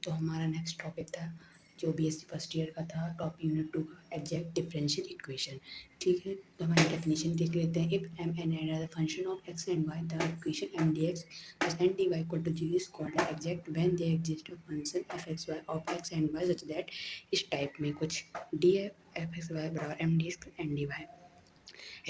तो हमारा next topic था जो बीएससी फर्स्ट ईयर का था, टॉप यूनिट 2 का एग्जैक्ट डिफरेंशियल इक्वेशन। ठीक है, तो हमारी डेफिनेशन देख लेते हैं। If M N N the function of x and y, the equation M D x plus N D Y equal to zero is called exact when they exist a function f x y of x and y such that इस type में कुछ d f x y बराबर M D x N D y.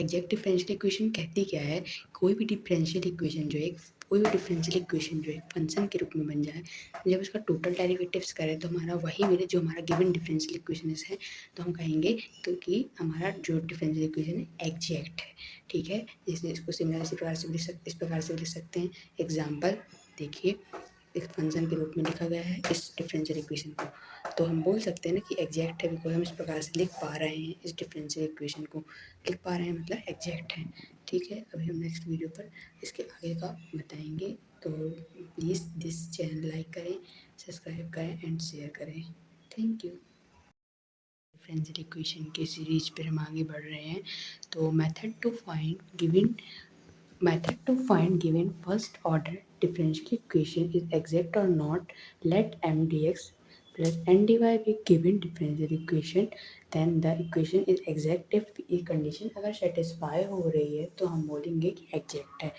Exact differential equation कहती क्या है? कोई भी differential equation जो है, कोई भी डिफरेंशियल इक्वेशन जो है फंक्शन के रूप में बन जाए, जब उसका टोटल डेरिवेटिव्स करें तो हमारा वही मिले जो हमारा गिवन डिफरेंशियल इक्वेशन है, तो हम कहेंगे क्योंकि हमारा जो डिफरेंशियल इक्वेशन है एग्जैक्ट है। ठीक है, जैसे इसको सिमिलर इस प्रकार से लिख सकते हैं। एग्जाम्पल देखिए, एक फंक्शन के रूप में लिखा गया है इस डिफरेंशियल इक्वेशन को, तो हम बोल सकते हैं ना कि एग्जैक्ट है, बिकॉज हम इस प्रकार से लिख पा रहे हैं, इस डिफरेंशियल इक्वेशन को लिख पा रहे हैं, मतलब एग्जैक्ट है। ठीक है, अभी हम नेक्स्ट वीडियो पर इसके आगे का बताएंगे। तो प्लीज़ दिस चैनल लाइक करें, सब्सक्राइब करें एंड शेयर करें। Thank you. डिफरेंशियल इक्वेशन के सीरीज पर हम आगे बढ़ रहे हैं। तो method to find given first order differential equation is exact or not. Let m dx plus n dy be given differential equation, then the equation is exact if ये condition अगर satisfy हो रही है तो हम बोलेंगे कि exact है।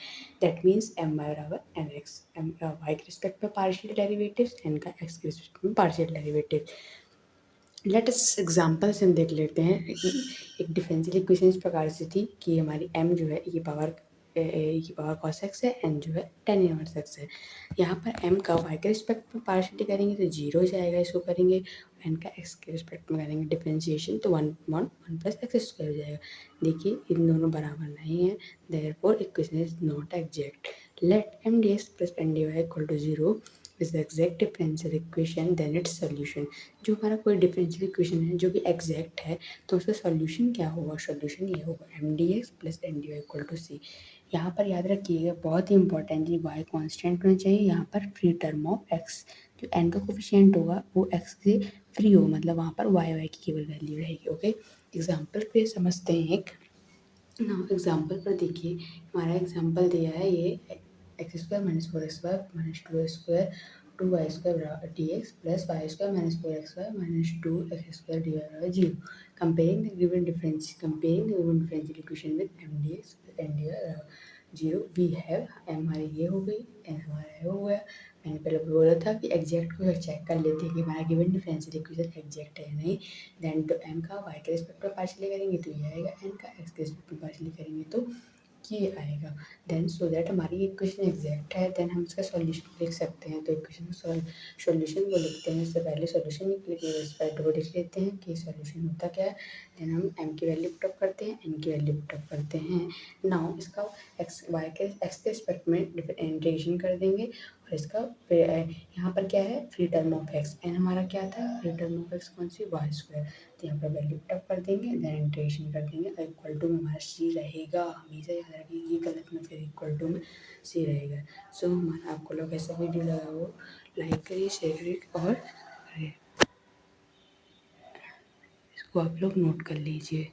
That means m y बराबर m x, m y के रिस्पेक्ट में partial derivatives, n का x के रिस्पेक्ट में partial derivative। Let us example से हम देख लेते हैं कि एक डिफरेंशियल इक्वेशन इस प्रकार से थी कि हमारी m जो है e पावर cos x है, n जो है tan इनवर्स x है। यहाँ पर m का y के रिस्पेक्ट में पार्शियली करेंगे तो जीरो हो जाएगा, इसको करेंगे n का x के रिस्पेक्ट में करेंगे डिफरेंशिएशन तो वन प्लस एक्स स्क्वायर हो जाएगा। देखिए इन दोनों बराबर नहीं है, therefore equation is not exact. Let m dx plus n dy equal to zero is the exact differential equation, then its solution. जो हमारा कोई डिफरेंशियल इक्वेशन है जो कि एग्जैक्ट है तो उसका सॉल्यूशन क्या होगा? सॉल्यूशन ये होगा M D x plus N D Y equal to C. यहाँ पर याद रखिएगा, बहुत ही इंपॉर्टेंट है, वाई कांस्टेंट होना चाहिए यहाँ पर फ्री टर्म ऑफ एक्स। जो एन का कोफिशिएंट होगा वो एक्स से फ्री हो, मतलब वहाँ पर वाई की केवल वैल्यू रहेगी। ओके, एग्जाम्पल पे समझते हैं एक ना। एग्जाम्पल पर देखिए, हमारा एग्जाम्पल दिया है ये X square minus four X Y minus two square two Y square D x plus Y square minus four X Y minus two X square D Y बराबर zero. Comparing the given differential equation with M D x N D Y बराबर zero. We have M हमारी ये हो गई, N हमारा ये हो गया। मैंने पहले बोला था कि एग्जैक्ट को चेक कर लेते हैं कि हमारा गिवन डिफरेंशियल इक्वेशन एग्जैक्ट है या नहीं। देन तो एम का वाई के रिस्पेक्ट में पार्शियली करेंगे तो ये आएगा, एन का एक्स के रिस्पेक्ट में पार्शियली करेंगे तो ये आएगा। देन सो दैट हमारी इक्वेशन एग्जैक्ट है, देन हम इसका सॉल्यूशन लिख सकते हैं। तो इक्वेशन का सॉल्यूशन वो लिखते हैं, इससे पहले सॉल्यूशन को लिख लेते हैं कि सॉल्यूशन होता क्या है। देन हम m की वैल्यू पुटअप करते हैं, n की वैल्यू पुटअप करते हैं। नाउ इसका x के रिस्पेक्ट में इंटीग्रेशन कर देंगे और इसका यहाँ पर क्या है, free term of x, n हमारा क्या था, फ्री टर्म ऑफ x कौन सी, वाई स्क्वायर। तो यहाँ पर वैल्यू पुटअप कर देंगे, देन इंटीग्रेशन कर देंगे और इक्वल टू में हमारा c रहेगा। हमेशा याद रखिए ये गलत में फिर इक्वल टू में c रहेगा। सो हमारा आपको लोग ऐसा वीडियो लगा हो लाइक करिए, शेयर करिए और इसको आप लोग नोट कर लीजिए।